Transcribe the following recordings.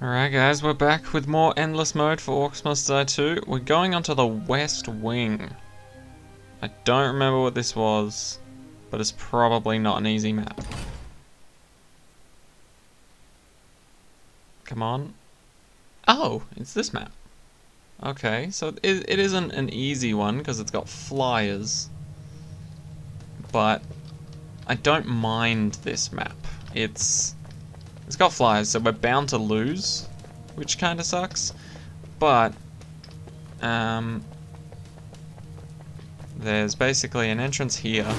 Alright guys, we're back with more Endless Mode for Orcs Must Die 2. We're going onto the West Wing. I don't remember what this was, but it's probably not an easy map. Come on. Oh, it's this map. Okay, so it isn't an easy one because it's got flyers. But I don't mind this map. It's got flyers, so we're bound to lose, which kind of sucks. But there's basically an entrance here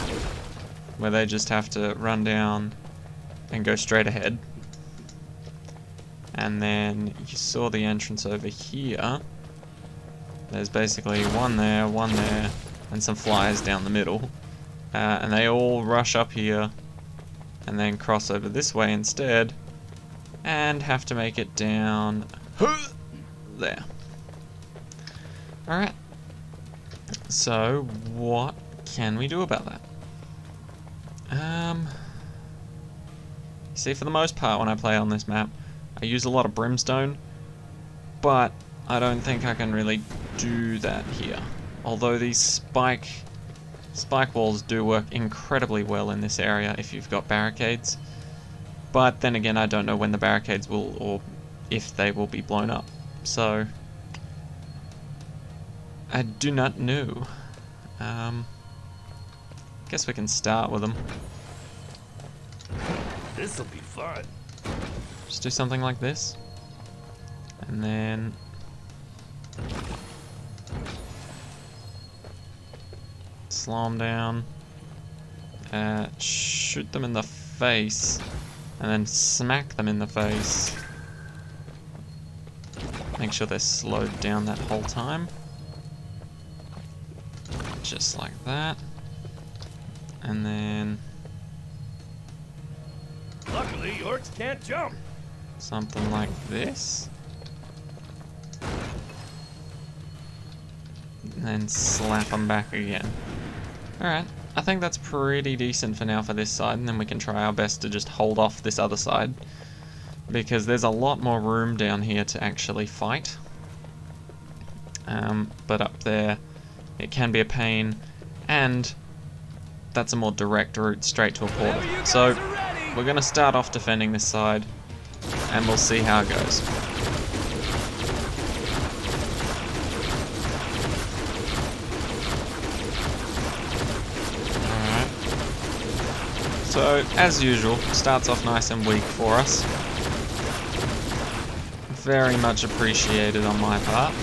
where they just have to run down and go straight ahead. And then you saw the entrance over here. There's basically one there, and some flyers down the middle. And they all rush up here and then cross over this way instead. And have to make it down there. Alright. So, what can we do about that? See, for the most part when I play on this map, I use a lot of brimstone, but I don't think I can really do that here. Although these spike walls do work incredibly well in this area if you've got barricades. But then again, I don't know when the barricades will, or if they will be blown up. So, I do not know. Guess we can start with them. This'll be fun. Just do something like this. And then slow them down. Shoot them in the face. And then smack them in the face. Make sure they're slowed down that whole time. Just like that. And then Luckily, orcs can't jump. something like this. And then slap them back again. Alright. I think that's pretty decent for now for this side, and then we can try our best to just hold off this other side, because there's a lot more room down here to actually fight. But up there it can be a pain, and that's a more direct route straight to a portal. So we're going to start off defending this side, and we'll see how it goes. So, as usual, starts off nice and weak for us. Very much appreciated on my part.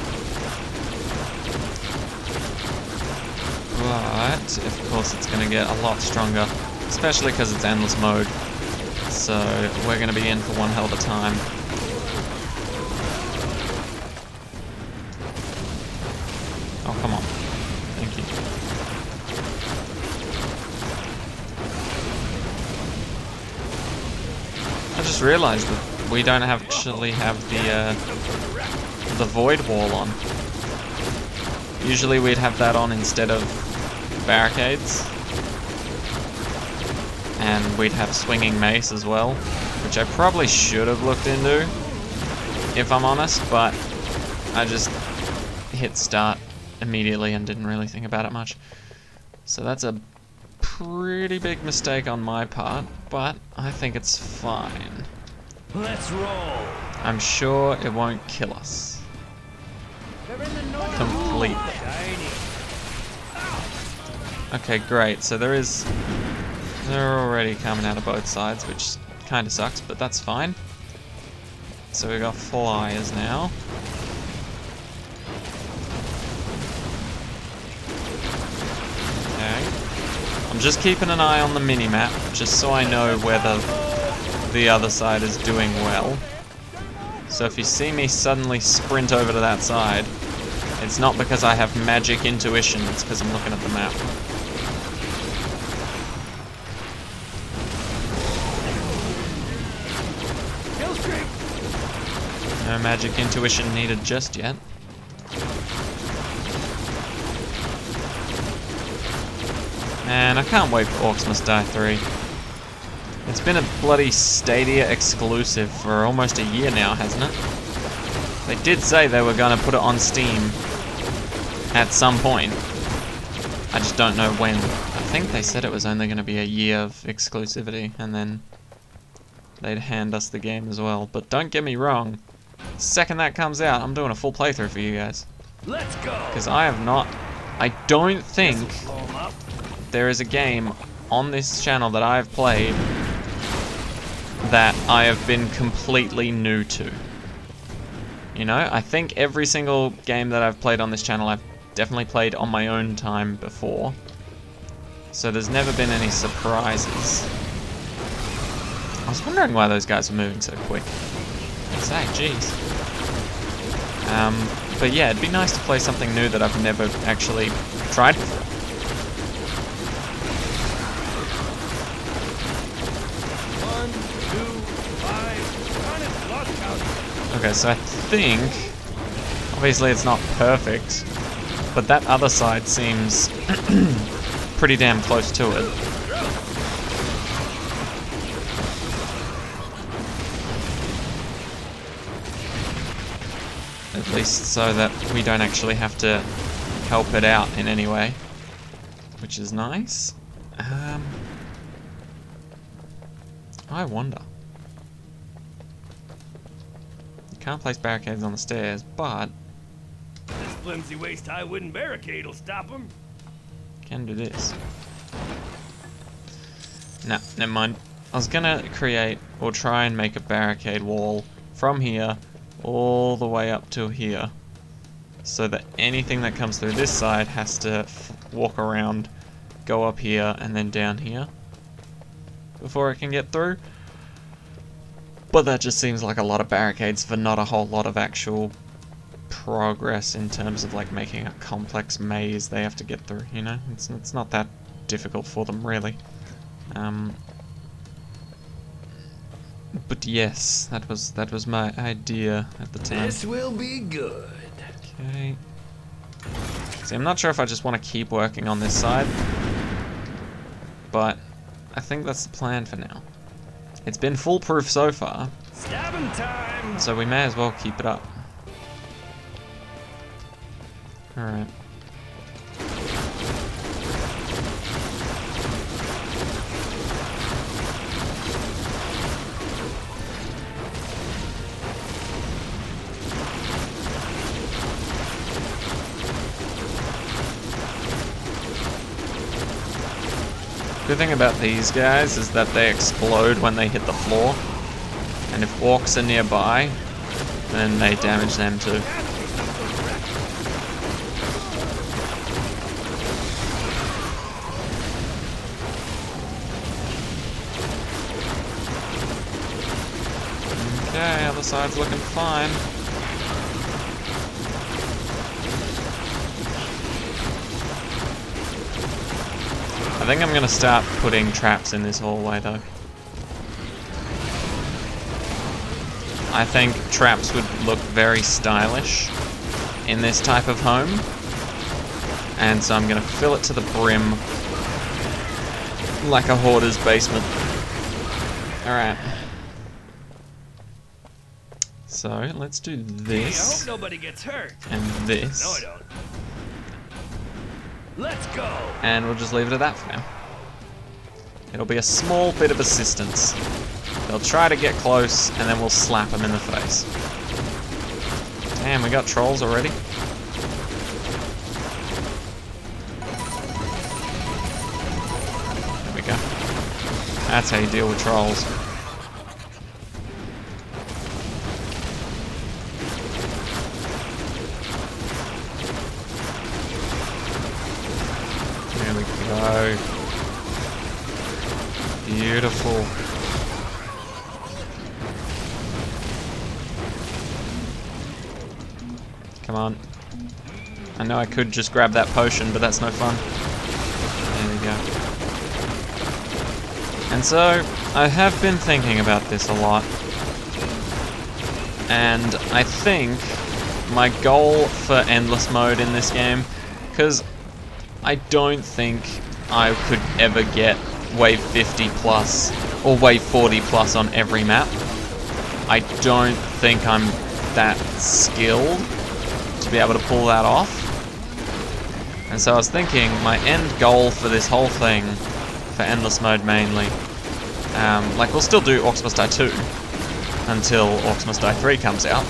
But, of course, it's going to get a lot stronger, especially because it's endless mode. So, we're going to be in for one hell of a time. Oh, come on. Thank you. I just realised that we don't actually have the void wall on. Usually we'd have that on instead of barricades, and we'd have swinging mace as well, which I probably should have looked into, if I'm honest, but I just hit start immediately and didn't really think about it much. So that's a pretty big mistake on my part, but I think it's fine. Let's roll. I'm sure it won't kill us completely. Okay, great. So they're already coming out of both sides, which kind of sucks, but that's fine. So we got flyers now. Okay. I'm just keeping an eye on the mini-map, just so I know whether the other side is doing well. So if you see me suddenly sprint over to that side, it's not because I have magic intuition, it's because I'm looking at the map. No magic intuition needed just yet. And I can't wait for Orcs Must Die 3. It's been a bloody Stadia exclusive for almost a year now, hasn't it? They did say they were going to put it on Steam at some point. I just don't know when. I think they said it was only going to be a year of exclusivity, and then they'd hand us the game as well. But don't get me wrong, second that comes out, I'm doing a full playthrough for you guys. Let's go. Because I don't think there is a game on this channel that I've played that I have been completely new to. You know, I think every single game that I've played on this channel I've definitely played on my own time before. So there's never been any surprises. I was wondering why those guys were moving so quick. Exactly, jeez. But yeah, it'd be nice to play something new that I've never actually tried before. Okay, so I think, obviously it's not perfect, but that other side seems pretty damn close to it. At least so that we don't actually have to help it out in any way, which is nice. I wonder. Can't place barricades on the stairs, but this flimsy waist-high wooden barricade will stop them. Can do this. Nah, never mind. I was gonna create or try and make a barricade wall from here all the way up to here, so that anything that comes through this side has to walk around, go up here, and then down here before it can get through. But that just seems like a lot of barricades for not a whole lot of actual progress in terms of like making a complex maze they have to get through, you know? It's not that difficult for them, really. But yes, that was my idea at the time. This will be good. Okay. See, I'm not sure if I just want to keep working on this side, but I think that's the plan for now. It's been foolproof so far, Stabbing time. so we may as well keep it up. Alright. Good thing about these guys is that they explode when they hit the floor, and if orcs are nearby, then they damage them too. Okay, other side's looking fine. I think I'm gonna start putting traps in this hallway though. I think traps would look very stylish in this type of home, and so I'm gonna fill it to the brim like a hoarder's basement. Alright. So let's do this. I hope nobody gets hurt. And this. No, I don't. Let's go. And we'll just leave it at that for now. It'll be a small bit of assistance. They'll try to get close, and then we'll slap them in the face. Damn, we got trolls already. There we go. That's how you deal with trolls. There we go. Beautiful. Come on. I know I could just grab that potion, but that's no fun. There we go. And so, I have been thinking about this a lot. And I think my goal for endless mode in this game, because I don't think I could ever get wave 50 plus or wave 40 plus on every map. I don't think I'm that skilled to be able to pull that off. And so I was thinking my end goal for this whole thing, for endless mode mainly, like we'll still do Orcs Must Die 2 until Orcs Must Die 3 comes out,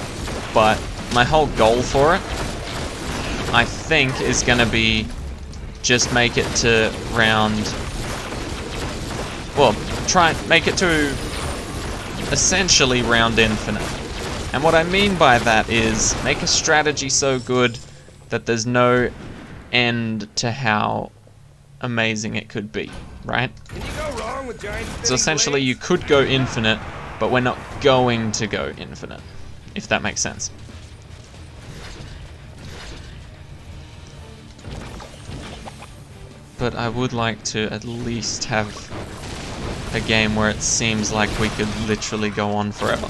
but my whole goal for it, I think, is going to be just make it to round, well, try and make it to essentially round infinite. And what I mean by that is make a strategy so good that there's no end to how amazing it could be, right? Can you go wrong with giant So essentially you could go infinite, but we're not going to go infinite, if that makes sense. But I would like to at least have a game where it seems like we could literally go on forever.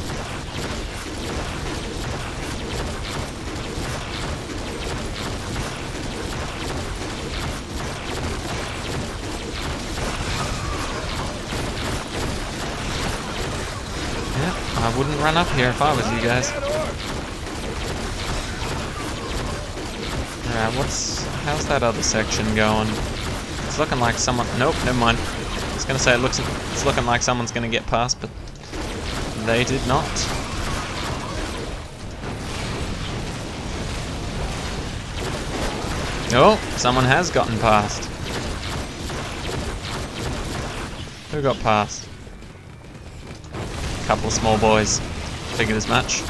Yeah, I wouldn't run up here if I was you guys. Alright, how's that other section going? It's looking like someone, nope, never mind. I was gonna say it's looking like someone's gonna get past, but they did not. Oh, someone has gotten past. Who got past? A couple of small boys. Figured as much.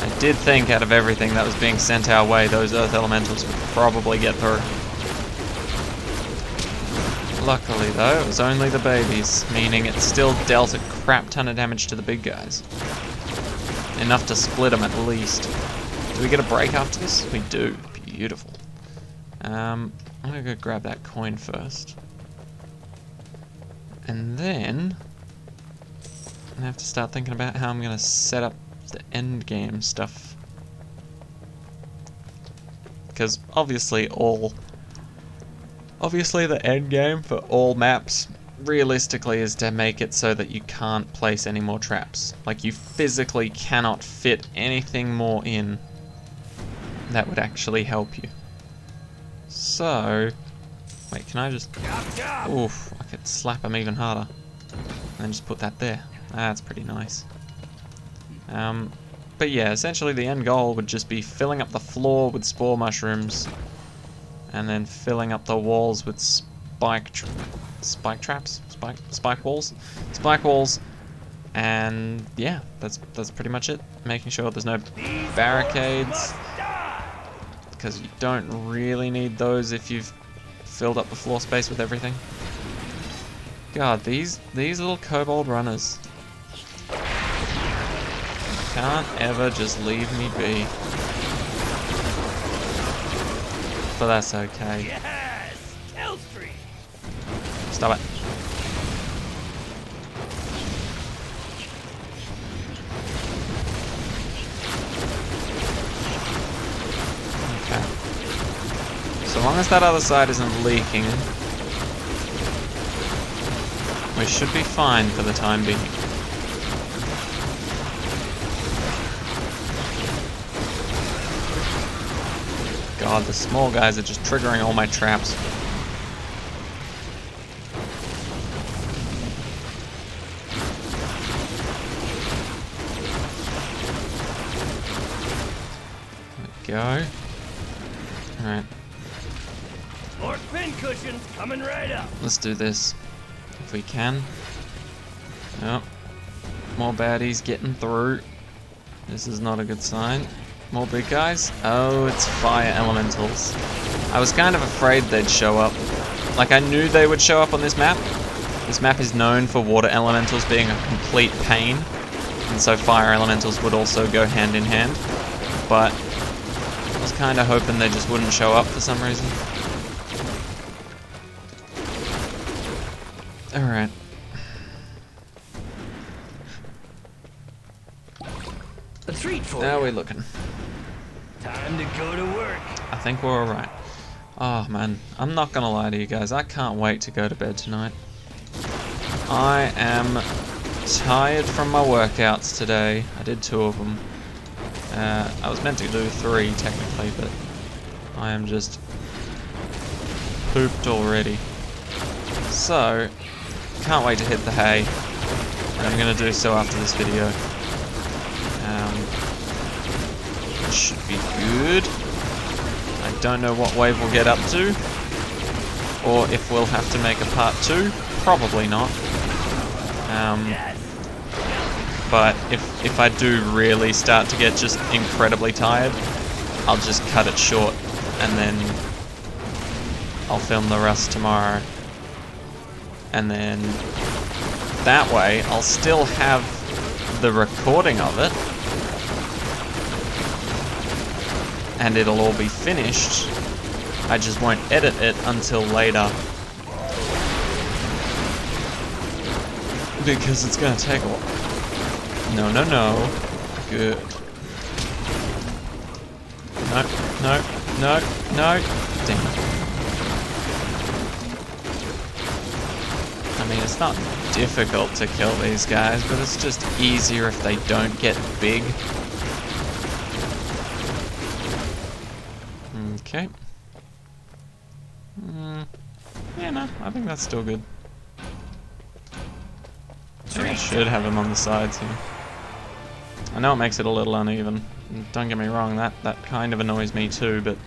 I did think out of everything that was being sent our way, those Earth Elementals would probably get through. Luckily though, it was only the babies, meaning it still dealt a crap ton of damage to the big guys. Enough to split them at least. Do we get a break after this? We do. Beautiful. I'm gonna go grab that coin first. And then I have to start thinking about how I'm gonna set up the end game stuff. Because obviously the end game for all maps realistically is to make it so that you can't place any more traps. Like you physically cannot fit anything more in that would actually help you. So, wait, can I just, oof, I could slap him even harder and just put that there. That's pretty nice. But yeah, essentially the end goal would just be filling up the floor with spore mushrooms and then filling up the walls with spike walls, and yeah, that's pretty much it. Making sure there's no barricades, because you don't really need those if you've filled up the floor space with everything. God, these little kobold runners can't ever just leave me be. But that's okay. Yes! Kill streak! Stop it. Okay. So long as that other side isn't leaking, we should be fine for the time being. God, the small guys are just triggering all my traps. There we go. Alright. More pin cushions coming right up. Let's do this. If we can. Oh. More baddies getting through. This is not a good sign. More big guys? Oh, it's fire elementals. I was kind of afraid they'd show up. Like, I knew they would show up on this map. This map is known for water elementals being a complete pain, and so fire elementals would also go hand in hand. But I was kind of hoping they just wouldn't show up for some reason. Alright. A treat for How are we you. looking? Time to go to work. I think we're alright. Oh man, I'm not gonna lie to you guys, I can't wait to go to bed tonight. I am tired from my workouts today. I did 2 of them. I was meant to do 3 technically, but I am just pooped already. So, can't wait to hit the hay, and I'm going to do so after this video. It should be good. I don't know what wave we'll get up to, or if we'll have to make a part 2. Probably not. But if I do really start to get just incredibly tired, I'll just cut it short, and then I'll film the rest tomorrow. And then that way I'll still have the recording of it, and it'll all be finished. I just won't edit it until later, because it's gonna take a while. No, no, no. Good. No, no, no, no. Damn it. I mean, it's not difficult to kill these guys, but it's just easier if they don't get big. Okay. Yeah, no, I think that's still good. I should have him on the sides here. I know it makes it a little uneven. Don't get me wrong, that kind of annoys me too, but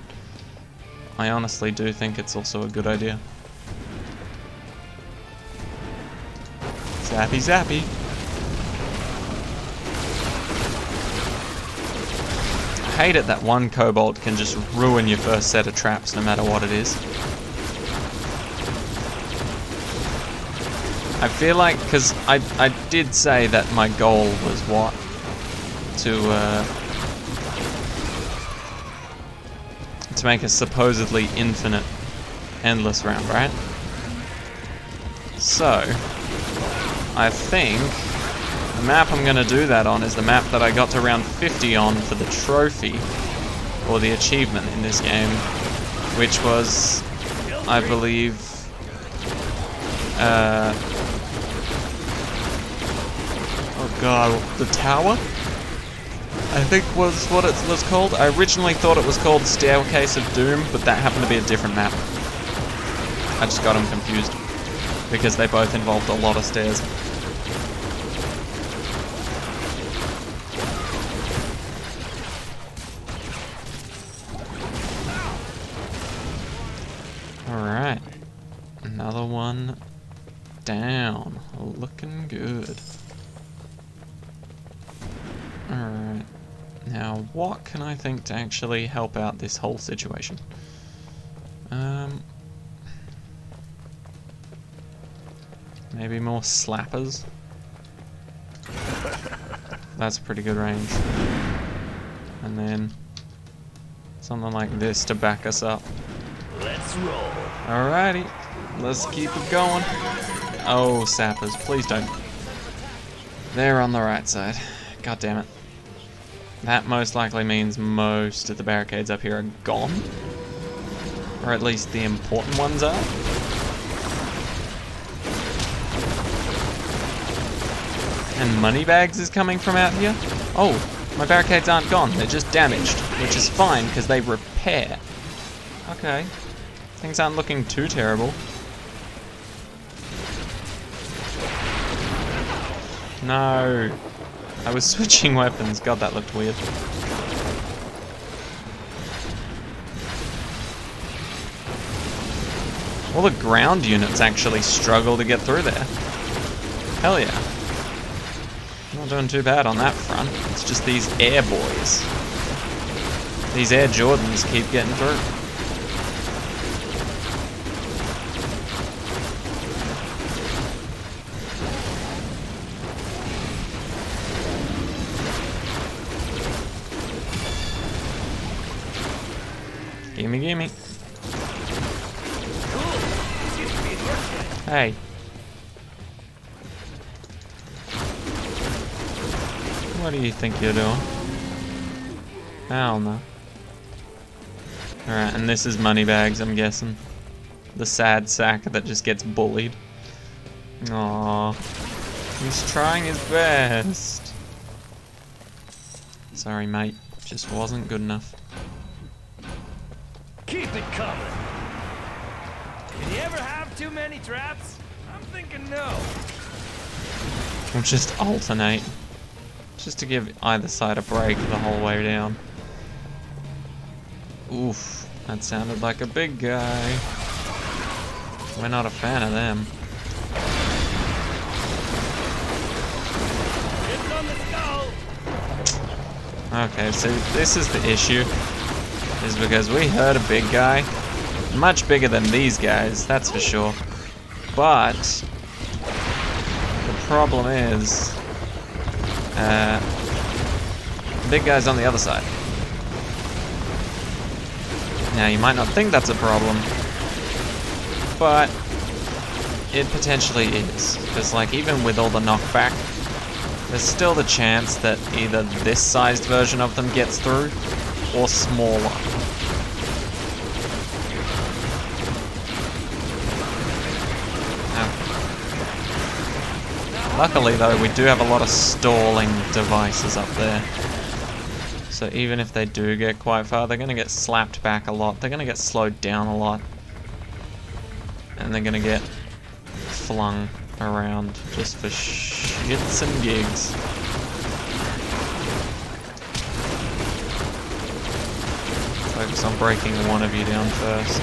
I honestly do think it's also a good idea. Zappy zappy. I hate it that one kobold can just ruin your first set of traps no matter what it is. I feel like, because I did say that my goal was what? To make a supposedly infinite, endless round, right? So, I think the map I'm going to do that on is the map that I got to round 50 on for the trophy, or the achievement in this game, which was, I believe, oh god, the tower? I think was what it was called. I originally thought it was called Staircase of Doom, but that happened to be a different map. I just got them confused, because they both involved a lot of stairs. Alright. Another one down. Looking good. Alright. Now, what can I think to actually help out this whole situation? Maybe more slappers? That's a pretty good range. And then something like this to back us up. Let's roll. Alrighty, let's keep it going. Oh, sappers, please don't. They're on the right side. God damn it. That most likely means most of the barricades up here are gone. Or at least the important ones are. And Moneybags is coming from out here. Oh, my barricades aren't gone, they're just damaged, which is fine because they repair. Okay, things aren't looking too terrible. No, I was switching weapons. God, that looked weird. All the ground units actually struggle to get through there. Hell yeah. Not doing too bad on that front. It's just these air boys. These Air Jordans keep getting through. Gimme, gimme. Hey. What do you think you're doing? Hell no. Alright, and this is Moneybags, I'm guessing. The sad sack that just gets bullied. Aww. He's trying his best. Sorry, mate. Just wasn't good enough. Keep it coming. Did you ever have too many traps? I'm thinking no. We'll just alternate. Just to give either side a break the whole way down. Oof. That sounded like a big guy. We're not a fan of them. It's on the skull. Okay, so this is the issue. Is because we heard a big guy. Much bigger than these guys, that's for sure. But the problem is the big guy's on the other side. Now you might not think that's a problem, but it potentially is. Because like even with all the knockback, there's still the chance that either this sized version of them gets through or smaller. Luckily though, we do have a lot of stalling devices up there. So even if they do get quite far, they're going to get slapped back a lot. They're going to get slowed down a lot. And they're going to get flung around just for shits and gigs. Focus on breaking one of you down first.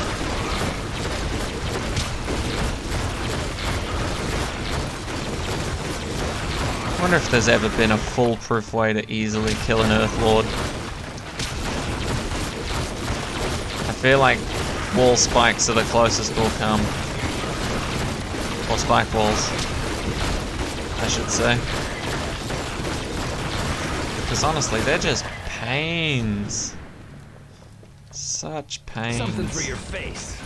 I wonder if there's ever been a foolproof way to easily kill an Earthlord. I feel like wall spikes are the closest we'll come. Or spike walls, I should say. Because honestly, they're just pains. Such pains. Something for your face.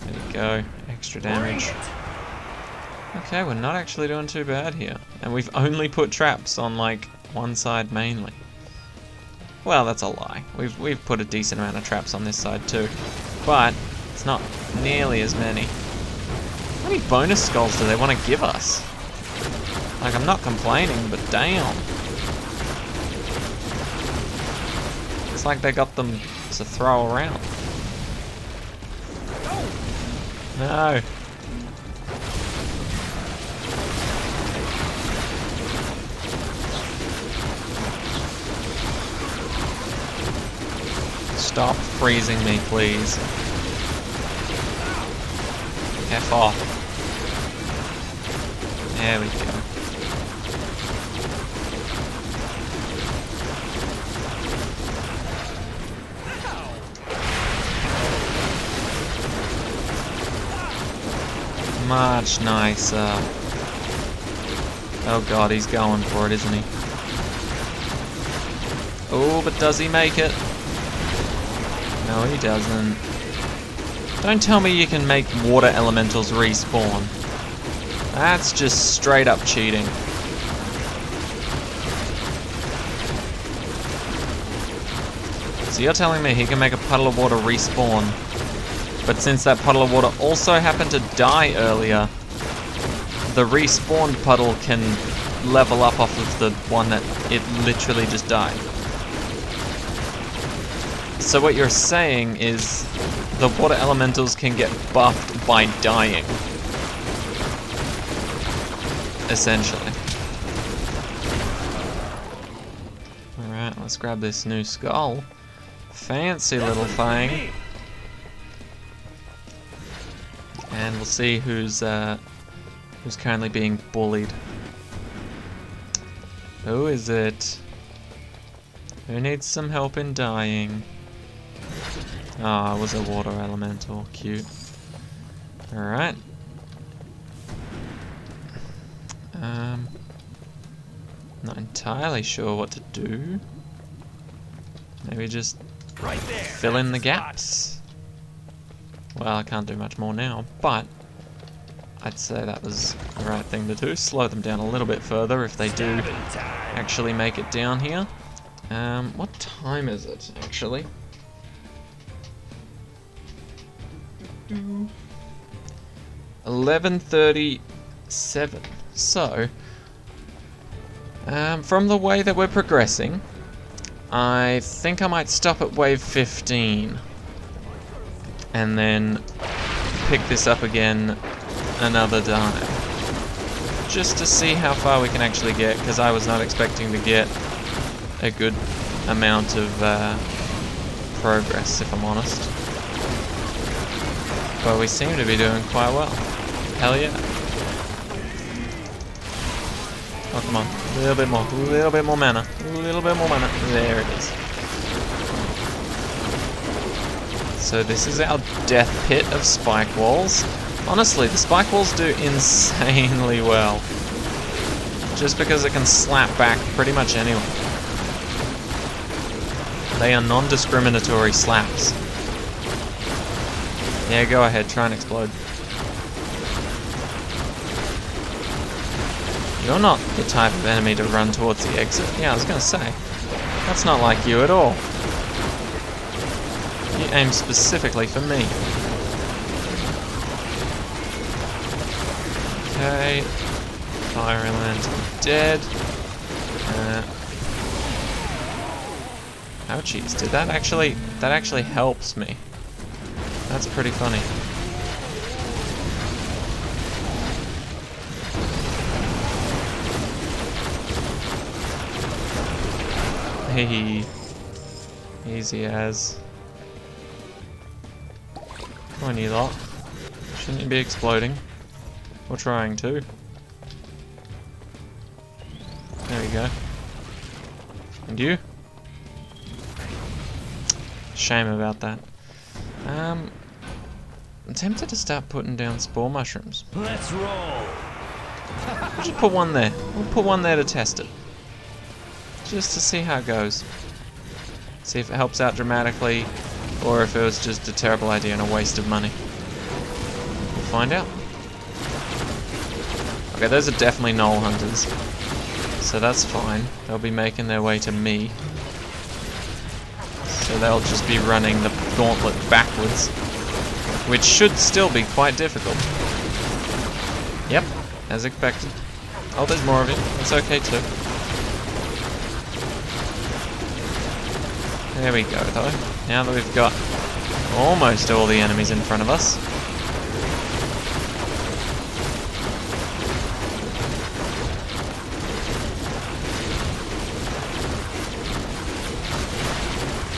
There you go. Extra damage. Okay, we're not actually doing too bad here. And we've only put traps on, like, one side mainly. Well, that's a lie. We've put a decent amount of traps on this side too. But it's not nearly as many. How many bonus skulls do they want to give us? Like, I'm not complaining, but damn. It's like they got them to throw around. No. Stop freezing me, please. F off. There we go. Much nicer. Oh god, he's going for it, isn't he? Oh, but does he make it? No, he doesn't. Don't tell me you can make water elementals respawn. That's just straight up cheating. So you're telling me he can make a puddle of water respawn, but since that puddle of water also happened to die earlier, the respawned puddle can level up off of the one that it literally just died. So what you're saying is the water elementals can get buffed by dying, essentially. Alright, let's grab this new skull. Fancy little thing. And we'll see who's currently being bullied. Who is it? Who needs some help in dying? Ah, it was a water elemental. Cute. Alright. Not entirely sure what to do. Maybe just Right there. fill in the gaps. Well, I can't do much more now, but I'd say that was the right thing to do. Slow them down a little bit further if they do actually make it down here. What time is it, actually? 11:30 7. So, from the way that we're progressing, I think I might stop at wave 15 and then pick this up again another time, just to see how far we can actually get, because I was not expecting to get a good amount of progress, if I'm honest. But we seem to be doing quite well. Hell yeah. Oh, come on. A little bit more mana. A little bit more mana. There it is. So this is our death pit of spike walls. Honestly, the spike walls do insanely well. Just because it can slap back pretty much anyone. They are non-discriminatory slaps. Yeah, go ahead, try and explode. You're not the type of enemy to run towards the exit. Yeah, I was gonna say. That's not like you at all. You aim specifically for me. Okay. Fire Elemental dead. Ouchies, did that actually helps me. That's pretty funny. Hey, easy as. Come on, you lot. Shouldn't you be exploding? Or trying to. There we go. And you? Shame about that. I'm tempted to start putting down spore mushrooms. Let's roll. We'll just put one there. We'll put one there to test it. Just to see how it goes. See if it helps out dramatically, or if it was just a terrible idea and a waste of money. We'll find out. Okay, those are definitely Knoll Hunters. So that's fine. They'll be making their way to me. So they'll just be running the gauntlet backwards. Which should still be quite difficult. Yep, as expected. Oh, there's more of it. That's okay too. There we go, though. Now that we've got almost all the enemies in front of us.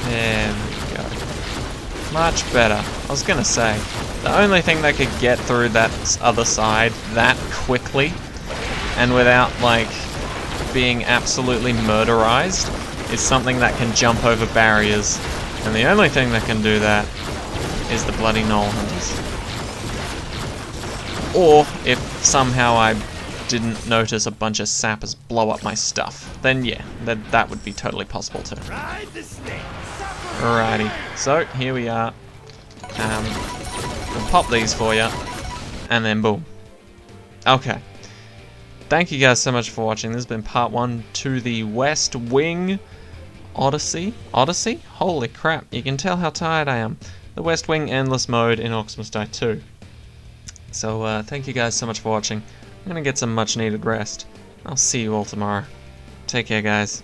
There we go. Much better. I was gonna say, the only thing that could get through that other side that quickly, and without, like, being absolutely murderized, is something that can jump over barriers, and the only thing that can do that is the bloody Knoll Hunters. Or if somehow I didn't notice a bunch of sappers blow up my stuff, then yeah, that would be totally possible too. Alrighty, so here we are. We'll pop these for you, and then boom. Okay. Thank you guys so much for watching. This has been part 1 to the West Wing Odyssey? Odyssey? Holy crap, you can tell how tired I am. The West Wing Endless Mode in Orcs Must Die 2. So, thank you guys so much for watching. I'm gonna get some much needed rest. I'll see you all tomorrow. Take care, guys.